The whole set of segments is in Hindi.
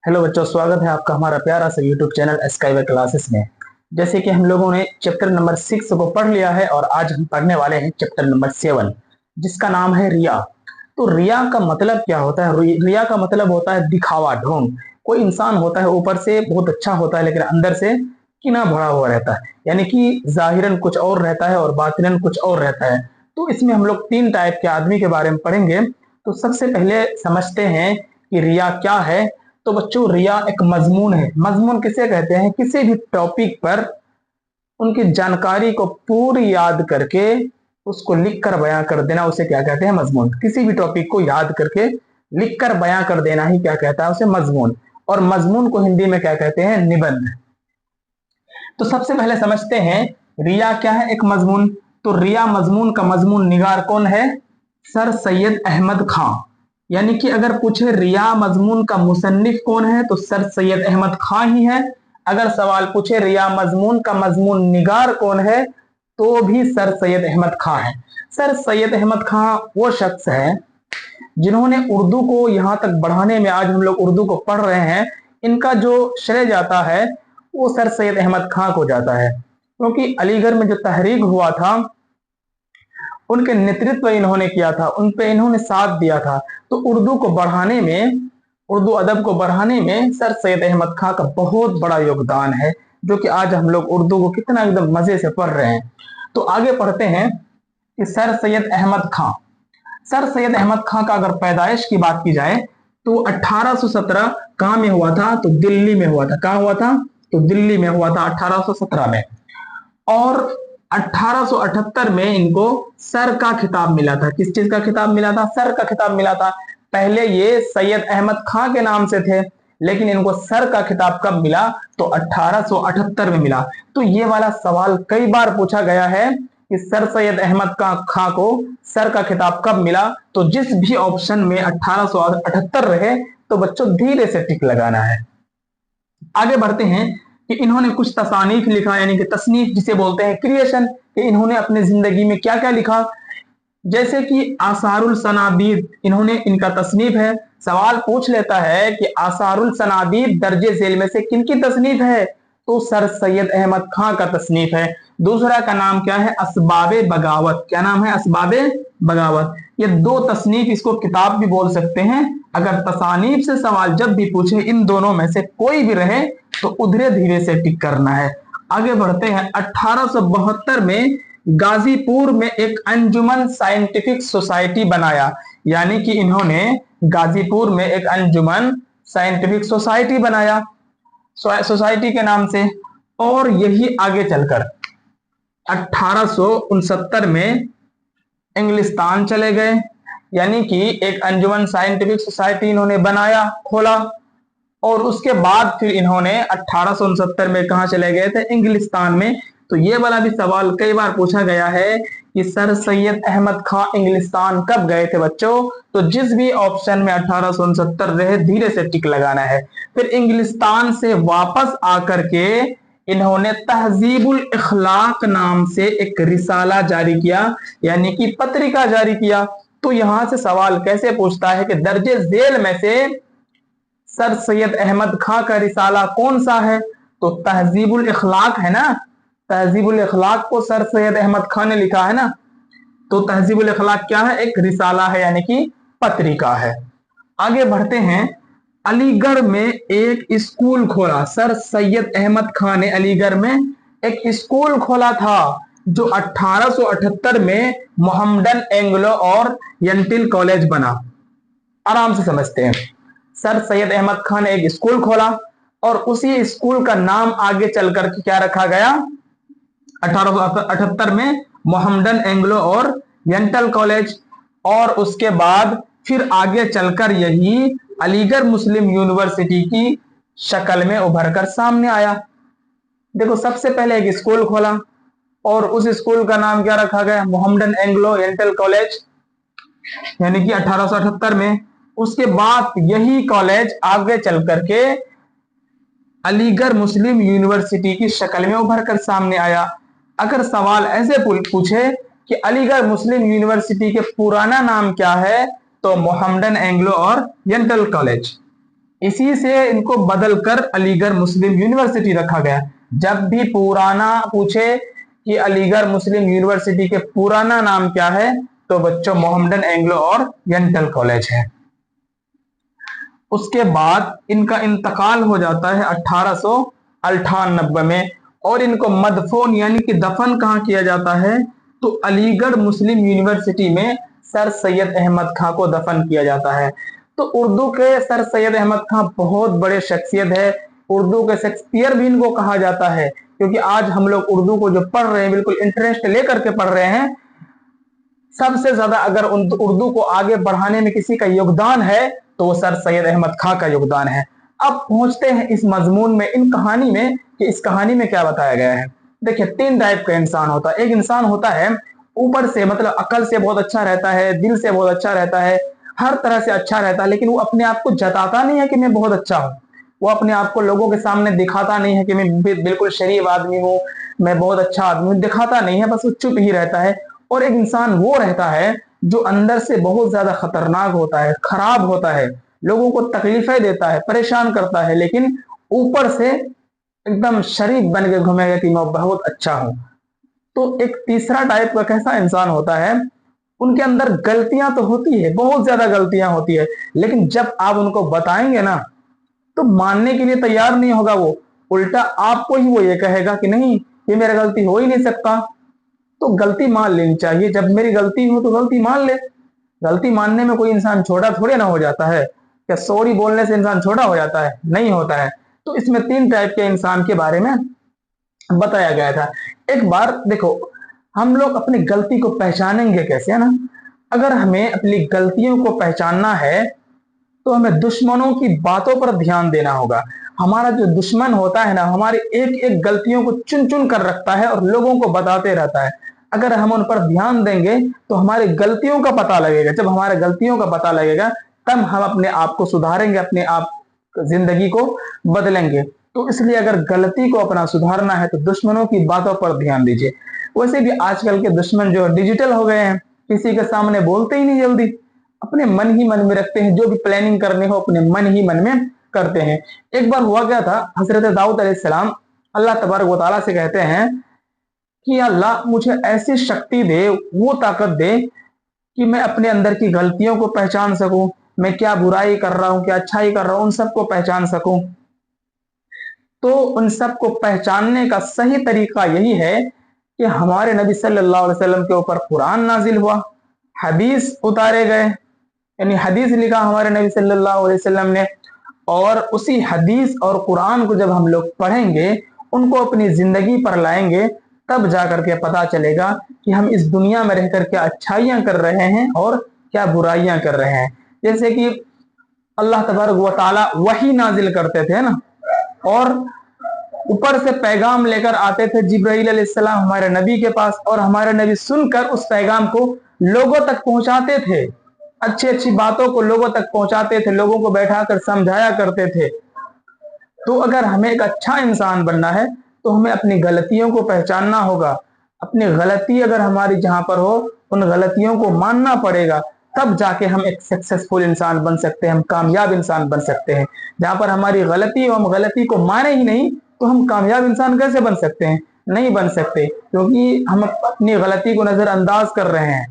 हेलो बच्चों, स्वागत है आपका हमारा प्यारा सा यूट्यूब चैनल स्काईवे क्लासेस में। जैसे कि हम लोगों ने चैप्टर नंबर 6 को पढ़ लिया है और आज हम पढ़ने वाले हैं चैप्टर नंबर 7, जिसका नाम है रिया। तो रिया का मतलब क्या होता है? रिया का मतलब होता है दिखावा, ढोंग। कोई इंसान होता है ऊपर से बहुत अच्छा होता है लेकिन अंदर से किना भरा हुआ रहता है, यानी कि जाहिरन कुछ और रहता है और बातिनन कुछ और रहता है। तो इसमें हम लोग 3 टाइप के आदमी के बारे में पढ़ेंगे। तो सबसे पहले समझते हैं कि रिया क्या है। तो बच्चों, रिया एक मजमून है। मजमून किसे कहते हैं? किसी भी टॉपिक पर उनकी जानकारी को पूरी याद करके उसको लिख कर बयां कर देना, उसे क्या कहते हैं? मजमून। किसी भी टॉपिक को याद करके लिख कर बयां कर देना ही क्या कहता है? उसे मजमून। और मजमून को हिंदी में क्या कहते हैं? निबंध। तो सबसे पहले समझते हैं रिया क्या है। एक मजमून। तो रिया मजमून का मजमून निगार कौन है? सर सैयद अहमद खां। यानी कि अगर पूछे रिया मजमून का मुसन्निफ कौन है तो सर सैयद अहमद खां ही है। अगर सवाल पूछे रिया मजमून का मजमून निगार कौन है तो भी सर सैयद अहमद खां है। सर सैयद अहमद खां वो शख्स है जिन्होंने उर्दू को यहां तक बढ़ाने में, आज हम लोग उर्दू को पढ़ रहे हैं, इनका जो श्रेय जाता है वो सर सैयद अहमद खां को जाता है। क्योंकि अलीगढ़ में जो तहरीक हुआ था उनके नेतृत्व इन्होंने किया था, उन पे इन्होंने साथ दिया था। तो उर्दू को बढ़ाने में, उर्दू अदब को बढ़ाने में सर सैयद अहमद खां का बहुत बड़ा योगदान है, जो कि आज हम लोग उर्दू को कितना एकदम मजे से पढ़ रहे हैं। तो आगे पढ़ते हैं कि सर सैयद अहमद खां। सर सैयद अहमद खां का अगर पैदाइश की बात की जाए तो 1817 कहां में हुआ था? तो दिल्ली में हुआ था। कहां हुआ था? तो दिल्ली में हुआ था 1817 में। और 1878 में इनको सर का खिताब मिला था। किस चीज का खिताब मिला था? सर का खिताब मिला था। पहले ये सैयद अहमद खां के नाम से थे, लेकिन इनको सर का खिताब कब मिला? तो 1878 में मिला। तो ये वाला सवाल कई बार पूछा गया है कि सर सैयद अहमद खां को सर का खिताब कब मिला। तो जिस भी ऑप्शन में 1878 रहे तो बच्चों धीरे से टिक लगाना है। आगे बढ़ते हैं कि इन्होंने कुछ तसानीफ लिखा, यानी कि तसनीफ जिसे बोलते हैं क्रिएशन, कि इन्होंने अपनी जिंदगी में क्या क्या लिखा। जैसे कि आसारुल सनादीद, इन्होंने, इनका तसनीफ है। सवाल पूछ लेता है कि आसारुल सनादीद दर्जे झेल में से किन की तसनीफ है? तो सर सैयद अहमद खां का तसनीफ है। दूसरा का नाम क्या है? असबाबे बगावत। क्या नाम है? असबाबे बगावत। ये दो तसनीफ, इसको किताब भी बोल सकते हैं। अगर तसानीफ से सवाल जब भी पूछे, इन दोनों में से कोई भी रहे तो उधरे धीरे से टिक करना है। आगे बढ़ते हैं। 1872 में गाजीपुर में एक अंजुमन साइंटिफिक सोसाइटी बनाया, यानी कि इन्होंने गाजीपुर में एक अंजुमन साइंटिफिक सोसाइटी बनाया, सोसाइटी के नाम से। और यही आगे चलकर 1869 में इंग्लिस्तान चले गए, यानी कि एक अंजुमन साइंटिफिक सोसाइटी इन्होंने बनाया, खोला। और उसके बाद फिर इन्होंने 1869 में कहा चले गए थे? इंग्लिस्तान में। तो ये वाला भी सवाल कई बार पूछा गया है कि सर सैयद अहमद खां इंग्लिस्तान कब गए थे बच्चों। तो जिस भी ऑप्शन में 1869 रहे धीरे से टिक लगाना है। फिर इंग्लिस्तान से वापस आकर के इन्होंने तहजीबुल इखलाक नाम से एक रिसाला जारी किया, यानी कि पत्रिका जारी किया। तो यहां से सवाल कैसे पूछता है कि दर्जे झेल में से सर सैयद अहमद खां का रिसाला कौन सा है? तो तहजीबुल इखलाक है ना। तहजीबुल इखलाक को सर सैयद अहमद खां ने लिखा है ना। तो तहजीबुल इखलाक क्या है? एक रिसाला है, यानी कि पत्रिका है। आगे बढ़ते हैं। अलीगढ़ में एक स्कूल खोला। सर सैयद अहमद खान ने अलीगढ़ में एक स्कूल खोला था, जो 1878 में मोहम्मडन एंग्लो और यंटिल कॉलेज बना। आराम से समझते हैं। सर सैयद अहमद खान ने एक स्कूल खोला और उसी स्कूल का नाम आगे चलकर क्या रखा गया? 1878 में मोहम्मडन एंग्लो और यंटल कॉलेज। और उसके बाद फिर आगे चलकर यही अलीगढ़ मुस्लिम यूनिवर्सिटी की शक्ल में उभर कर सामने आया। देखो, सबसे पहले एक स्कूल खोला और उस स्कूल का नाम क्या रखा गया? मोहम्मडन एंग्लो यंटल कॉलेज, यानी कि 1878 में। उसके बाद यही कॉलेज आगे चल करके अलीगढ़ मुस्लिम यूनिवर्सिटी की शक्ल में उभर कर सामने आया। अगर सवाल ऐसे पूछे कि अलीगढ़ मुस्लिम यूनिवर्सिटी के पुराना नाम क्या है? तो मोहम्मडन एंग्लो और यंटल कॉलेज। इसी से इनको बदलकर अलीगढ़ मुस्लिम यूनिवर्सिटी रखा गया। जब भी पुराना पूछे कि अलीगढ़ मुस्लिम यूनिवर्सिटी के पुराना नाम क्या है, तो बच्चों मोहम्मदन एंग्लो और यंटल कॉलेज है। उसके बाद इनका इंतकाल हो जाता है 1898 में, और इनको मदफून यानी कि दफन कहाँ किया जाता है, तो अलीगढ़ मुस्लिम यूनिवर्सिटी में सर सैयद अहमद खां को दफन किया जाता है। तो उर्दू के सर सैयद अहमद खां बहुत बड़े शख्सियत है, उर्दू के शेक्सपियर भी इनको कहा जाता है, क्योंकि आज हम लोग उर्दू को जो पढ़ रहे हैं बिल्कुल इंटरेस्ट लेकर के पढ़ रहे हैं। सबसे ज्यादा अगर उर्दू को आगे बढ़ाने में किसी का योगदान है तो वो सर सैयद अहमद खां का योगदान है। अब पहुंचते हैं इस मजमून में, इन कहानी में, कि इस कहानी में क्या बताया गया है। देखिए, तीन टाइप का इंसान होता है। एक इंसान होता है ऊपर से, मतलब अकल से बहुत अच्छा रहता है, दिल से बहुत अच्छा रहता है, हर तरह से अच्छा रहता है, लेकिन वो अपने आप को जताता नहीं है कि मैं बहुत अच्छा हूं। वो अपने आप को लोगों के सामने दिखाता नहीं है कि मैं बिल्कुल शरीफ आदमी हूँ, मैं बहुत अच्छा आदमी हूँ, दिखाता नहीं है, बस वो चुप ही रहता है। और एक इंसान वो रहता है जो अंदर से बहुत ज्यादा खतरनाक होता है, खराब होता है, लोगों को तकलीफें देता है, परेशान करता है, लेकिन ऊपर से एकदम शरीफ बन के घूमेगा कि मैं बहुत अच्छा हूं। तो एक तीसरा टाइप का कैसा इंसान होता है, उनके अंदर गलतियां तो होती है, बहुत ज्यादा गलतियां होती है, लेकिन जब आप उनको बताएंगे ना तो मानने के लिए तैयार नहीं होगा। वो उल्टा आपको ही वो ये कहेगा कि नहीं, ये मेरा गलती हो ही नहीं सकता। तो गलती मान लेनी चाहिए, जब मेरी गलती हो तो गलती मान ले। गलती मानने में कोई इंसान छोटा थोड़े ना हो जाता है। क्या सॉरी बोलने से इंसान छोटा हो जाता है? नहीं होता है। तो इसमें तीन टाइप के इंसान के बारे में बताया गया था। एक बार देखो, हम लोग अपनी गलती को पहचानेंगे कैसे, है ना। अगर हमें अपनी गलतियों को पहचानना है तो हमें दुश्मनों की बातों पर ध्यान देना होगा। हमारा जो दुश्मन होता है ना, हमारी एक एक गलतियों को चुन चुन कर रखता है और लोगों को बताते रहता है। अगर हम उन पर ध्यान देंगे तो हमारी गलतियों का पता लगेगा। जब हमारे गलतियों का पता लगेगा तब हम अपने आप को सुधारेंगे, अपने आप जिंदगी को बदलेंगे। तो इसलिए अगर गलती को अपना सुधारना है तो दुश्मनों की बातों पर ध्यान दीजिए। वैसे भी आजकल के दुश्मन जो डिजिटल हो गए हैं, किसी के सामने बोलते ही नहीं जल्दी, अपने मन ही मन में रखते हैं, जो भी प्लानिंग करने हो अपने मन ही मन में करते हैं। एक बार हुआ क्या था, हजरत दाऊद अलैहिस्सलाम अल्लाह तबारक व तआला से कहते हैं कि अल्लाह मुझे ऐसी शक्ति दे, वो ताकत दे कि मैं अपने अंदर की गलतियों को पहचान सकूं, मैं क्या बुराई कर रहा हूं, क्या अच्छाई कर रहा हूं, उन सबको पहचान सकूं। तो उन सबको पहचानने का सही तरीका यही है कि हमारे नबी सल्लल्लाहु अलैहि वसल्लम के ऊपर कुरान नाजिल हुआ, हदीस उतारे गए, यानी हदीस लिखा हमारे नबी सल्लल्लाहु अलैहि वसल्लम ने। और उसी हदीस और कुरान को जब हम लोग पढ़ेंगे, उनको अपनी जिंदगी पर लाएंगे, तब जाकर के पता चलेगा कि हम इस दुनिया में रहकर क्या अच्छाइयां कर रहे हैं और क्या बुराइयां कर रहे हैं। जैसे कि अल्लाह तबारक व तआला वही नाजिल करते थे ना, और ऊपर से पैगाम लेकर आते थे जिब्राइल अलैहिस्सलाम हमारे नबी के पास, और हमारे नबी सुनकर उस पैगाम को लोगों तक पहुंचाते थे, अच्छी अच्छी बातों को लोगों तक पहुंचाते थे, लोगों को बैठाकर समझाया करते थे। तो अगर हमें एक अच्छा इंसान बनना है तो हमें अपनी गलतियों को पहचानना होगा। अपनी गलती अगर हमारी जहां पर हो, उन गलतियों को मानना पड़ेगा, तब जाके हम एक सक्सेसफुल इंसान बन सकते हैं, हम कामयाब इंसान बन सकते हैं। जहां पर हमारी गलती हो, हम गलती को माने ही नहीं, तो हम कामयाब इंसान कैसे बन सकते हैं? नहीं बन सकते, क्योंकि हम अपनी गलती को नजरअंदाज कर रहे हैं।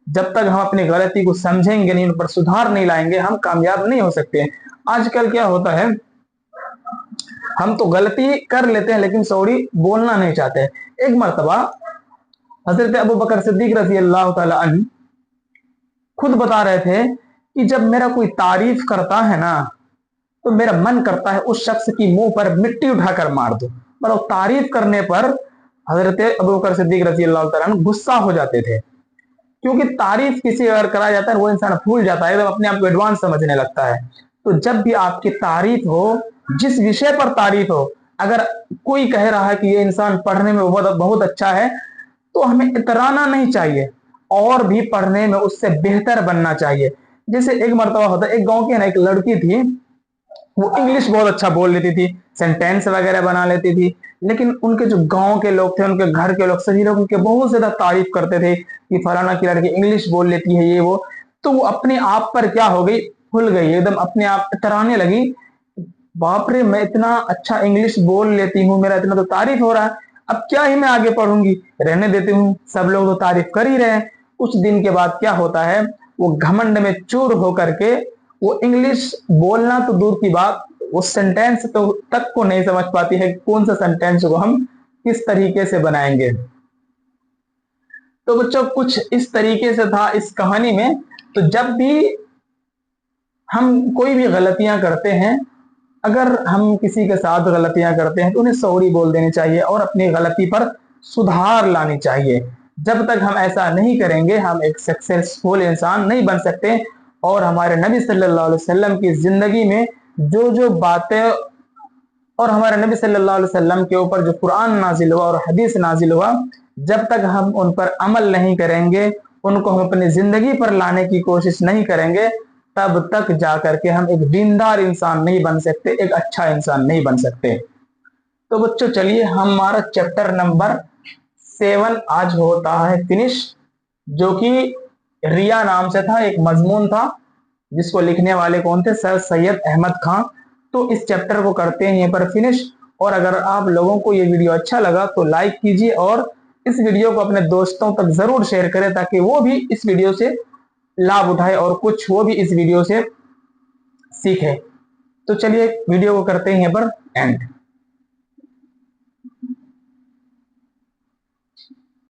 जब तक हम अपनी गलती को समझेंगे नहीं, उन पर सुधार नहीं लाएंगे, हम कामयाब नहीं हो सकते। आजकल क्या होता है, हम तो गलती कर लेते हैं लेकिन सॉरी बोलना नहीं चाहते। एक मर्तबा हजरत अबू बकर सिद्दीक रजी अल्लाह तआला अन्हु खुद बता रहे थे कि जब मेरा कोई तारीफ करता है ना, तो मेरा मन करता है उस शख्स की मुंह पर मिट्टी उठाकर मार दो। मतलब तारीफ करने पर हजरत अबू बकर सिद्दीक रजी अल्लाह तआला अन्हु गुस्सा हो जाते थे, क्योंकि तारीफ किसी अगर कराया जाता है वो इंसान भूल जाता है, एकदम अपने आप को एडवांस समझने लगता है। तो जब भी आपकी तारीफ हो, जिस विषय पर तारीफ हो, अगर कोई कह रहा है कि ये इंसान पढ़ने में बहुत बहुत अच्छा है, तो हमें इतराना नहीं चाहिए, और भी पढ़ने में उससे बेहतर बनना चाहिए। जैसे एक मर्तबा होता है, एक गांव की ना एक लड़की थी, वो इंग्लिश बहुत अच्छा बोल लेती थी, सेंटेंस वगैरह बना लेती थी, लेकिन उनके जो गांव के लोग थे, उनके घर के लोग, सभी लोग उनके बहुत ज्यादा तारीफ करते थे कि फलाना की लड़की इंग्लिश बोल लेती है, ये वो। तो वो अपने आप पर क्या हो गई, भूल गई, एकदम अपने आप इतराने लगी बाप रे, मैं इतना अच्छा इंग्लिश बोल लेती हूँ, मेरा इतना तो तारीफ हो रहा है, अब क्या ही मैं आगे पढ़ूंगी, रहने देती हूँ, सब लोग तो तारीफ कर ही रहे हैं। कुछ दिन के बाद क्या होता है, वो घमंड में चूर होकर के वो इंग्लिश बोलना तो दूर की बात, वो सेंटेंस तो तक को नहीं समझ पाती है, कौन सा सेंटेंस को हम किस तरीके से बनाएंगे। तो बच्चों कुछ इस तरीके से था इस कहानी में। तो जब भी हम कोई भी गलतियां करते हैं, अगर हम किसी के साथ गलतियां करते हैं तो उन्हें सॉरी बोल देनी चाहिए और अपनी गलती पर सुधार लानी चाहिए। जब तक हम ऐसा नहीं करेंगे हम एक सक्सेसफुल इंसान नहीं बन सकते। और हमारे नबी सल्लल्लाहु अलैहि वसल्लम की जिंदगी में जो जो बातें और हमारे नबी सल्लल्लाहु अलैहि वसल्लम के ऊपर जो कुरान नाजिल हुआ और हदीस नाजिल हुआ, जब तक हम उन पर अमल नहीं करेंगे, उनको हम अपनी जिंदगी पर लाने की कोशिश नहीं करेंगे, तब तक जाकर के हम एक दीनदार इंसान नहीं बन सकते, एक अच्छा इंसान नहीं बन सकते। तो बच्चों चलिए हमारा चैप्टर नंबर 7 आज होता है फिनिश, जो कि रिया नाम से था, एक मजमून था जिसको लिखने वाले कौन थे, सर सैयद अहमद खान। तो इस चैप्टर को करते हैं यहीं पर फिनिश। और अगर आप लोगों को ये वीडियो अच्छा लगा तो लाइक कीजिए और इस वीडियो को अपने दोस्तों तक जरूर शेयर करें ताकि वो भी इस वीडियो से लाभ उठाए और कुछ वो भी इस वीडियो से सीखे। तो चलिए वीडियो को करते हैं यहाँ पर एंड।